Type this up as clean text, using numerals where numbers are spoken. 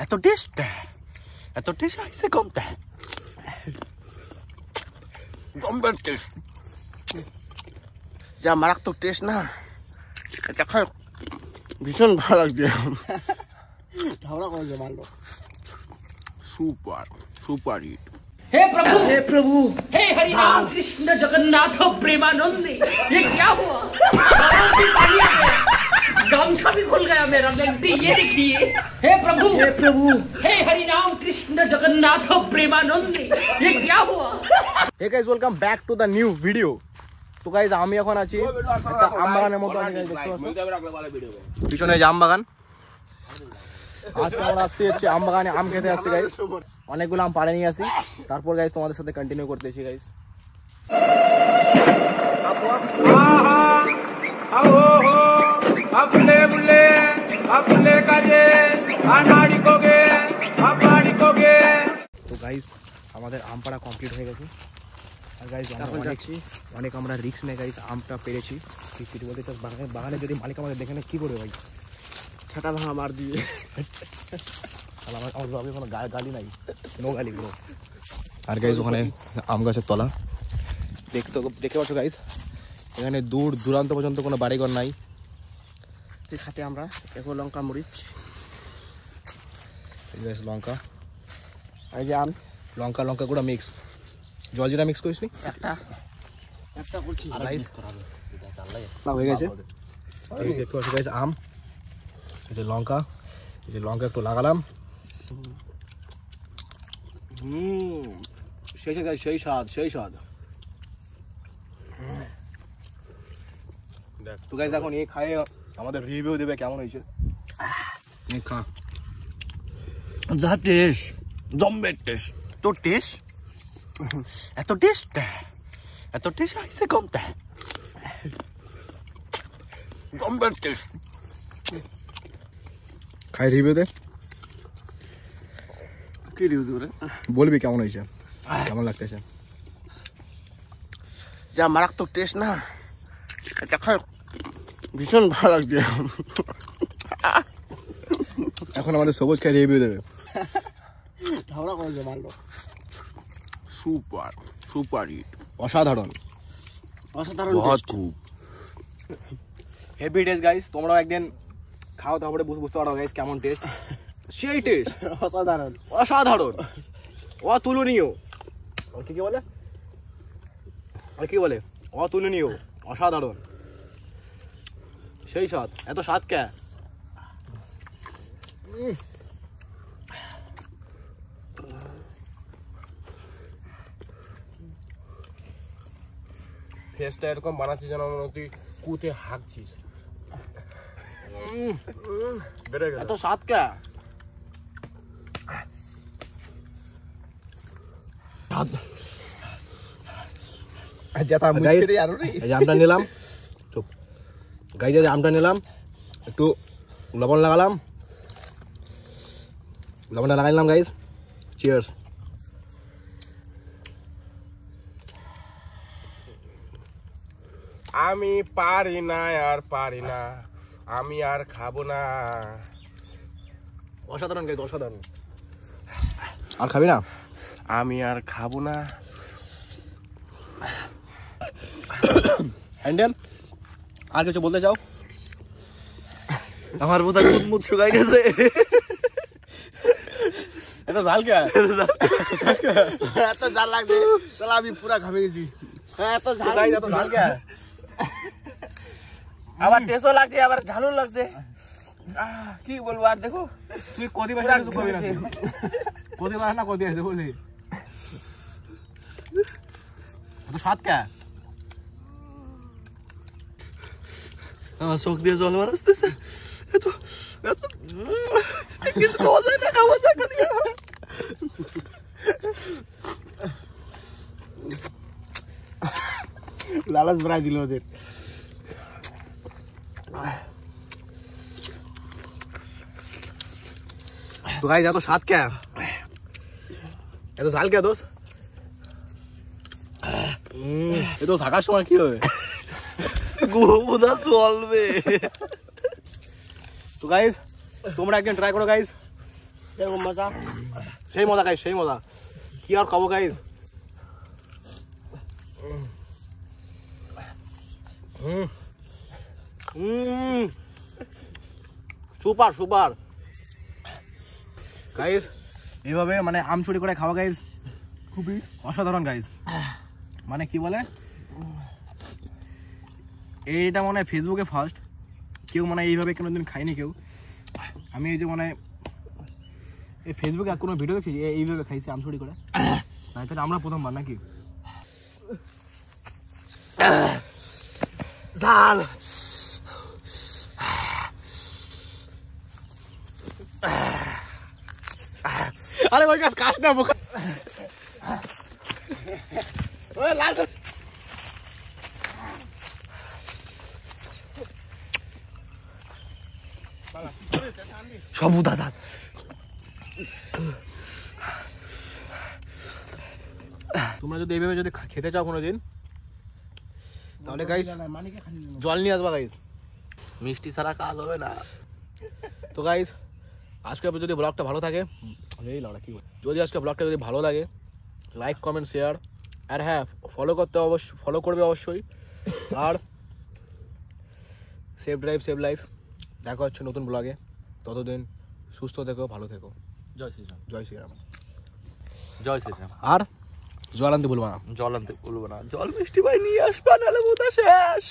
এত টেস্ট আইসে কমতে জম্বের টেস্ট যা মারাত্মক টেস্ট না, এটা খায় ভীষণ ভালো লাগছে। ঝগড়া করে মারলো, सुपर हिट। हे प्रभु हे हरि राम कृष्ण जगन्नाथ प्रेमानंदी, ये क्या हुआ? पानी आ गया, गमछा भी खुल गया मेरा लेंटी, ये देखिए। हे प्रभु हे हरि राम कृष्ण जगन्नाथ प्रेमानंदी, ये क्या हुआ? Hey guys, welcome back to the new video. তো গাইস আমি এখন আছি একটা আম বাগানের মধ্যে, আমি দেখতে পাচ্ছি পিছনে যে আম বাগান। আজকে আমরা আসছি হচ্ছে আম বাগানে আম খেতে আসছি গাইস, অনেকগুলো আম পাড়ে নিয়ে আসি, তারপর গাইস তোমাদের সাথে কন্টিনিউ করতেছি গাইস। তো গাইস আমাদের আম পাড়া কমপ্লিট হয়ে গেছে, আর গাইস অনেক আমরা রিস্ক নিয়ে গাইস আমটা পেরেছি। কিছু বলতে চাস বাগানে যদি মালিক আমাদের দেখে না কি করবে ভাই? ছাটা ভাঙা মার দিয়ে। আমার কোনো গালি নাই, নো গালি ব্রো। আর গাইস ওখানে আম গাছের তলা দেখতে পাচ্ছ গাইস, এখানে দূর দূরান্ত পর্যন্ত কোনো বাড়িঘর নাই। খাতে আমরা এখন লঙ্কা মরিচ, লঙ্কা, এই যে আম, লঙ্কা গুঁড়া মিক্স, জল জিরা মিক্স করিস নি একটা করছি হয়ে গেছে। দেখতে পাচ্ছ গাইস আম, এই যে লঙ্কা একটু লাগালাম। সেই স্বাদ। তো গাইস এখন এই খায়ে আমাদের রিভিউ দেবে কেমন হয়েছে। খা, যা টেস্ট, জম্বের টেস্ট। তো টেস্ট এত টেস্ট আইসে কমতে জম্বের টেস্ট। খাই রিভিউ দে, কি রিভিউ দেবে বলবি কেমন হয়েছে, কেমন লাগতেছে? যা মারাত্মক টেস্ট না, এটা খায় ভীষণ ভালো লাগছে। এখন আমাদের সবুজ খাই রিভিউ দেবে। ঝগড়া করে মারলো, সুপার হিট, অসাধারণ খুব হেভি টেস্ট গাইস। তোমরাও একদিন খাও, তারপরে বুঝতে পারো গাইস কেমন টেস্ট। সেই টেস্ট অসাধারণ অতুলনীয়। কি বলে অতুলনীয়, অসাধারণ, সেই স্বাদ। এত স্বাদ কে? ফেসটা এরকম বানাচ্ছিস যেন তুই কুতে হাঁকছিস। এত স্বাদ কে? আমটা নিলাম, চুপ গাইজ, আমটা নিলাম, একটু লবণ লাগালাম, লবণটা লাগাইলাম গাইজ। চিয়ার্স। আমি পারি না, আমি আর খাবো না। অসাধারণ গাইজ, অসাধারণ। আর খাবি না? আমি আর খাবো না। হ্যান্ডেল, আর কিছু বলতে চাও? আমার বোধহয় মুখ শুকাই গেছে। এত ঝাল কে? এত ঝাল লাগছে, চলো আমি পুরা ঘামে গেছি। এত ঝাল কে? আবার টেস্টও লাগছে, আবার ঝালও লাগছে, কি বলবো। আর দেখো তুই কদি মাস না কদি আছে বলি, এত স্বাদ কে? আমার চোখ দিয়ে জল বার আসতেছে। কিছু খাওয়া যায় না, লালাচ বাড়াই দিল ওদের। তো গাইস এত স্বাদ কে? এত ঝাল কে দোষ? এ তো থাকার সময় কি হবে? গোবুদা চলবে। তো গাইস তোমরা একদিন ট্রাই করো গাইস, মজা, সেই মজা গাইস, সেই মজা। কি আর খাবো গাইস। Super super guys. এইভাবে মানে আম চুরি করে খাওয়া গাইস খুবই অসাধারণ গাইস। মানে কি বলে, এইটা মনে হয় ফেসবুকে ফার্স্ট, কেউ মানে এইভাবে কোনোদিন খায়নি কেউ। আমি এই যে মানে এই ফেসবুকে কোনো ভিডিও দেখছি এইভাবে খাইছি আম চুরি করে, না এটা আমরা প্রথমবার নাকি। ঝাল আরে ওই গাছ কাশ না মুখ লাল সব দাদা। তোমরা যদি এইভাবে যদি খেতে চাও কোনোদিন, তাহলে গাইস জল নিয়ে আসবা গাইস, মিষ্টি ছাড়া কাজ হবে না। তো গাইস আজকে যদি ব্লগটা ভালো থাকে, যদি আজকে ব্লগটা যদি ভালো লাগে, লাইক কমেন্ট শেয়ার, আর হ্যাঁ ফলো করবে অবশ্যই। আর সেভ ড্রাইভ সেভ লাইফ। দেখা হচ্ছে নতুন ব্লগে, ততদিন সুস্থ থেকো, ভালো থেকো। জয় শ্রীরাম। জয় শ্রীরাম। জয় শ্রীরাম। আর জল আনতে ভুলবো না, জল আনতে ভুলবো না। জল মিষ্টি ভাই নিয়ে আসবা, নাহলে বোধ শেষ।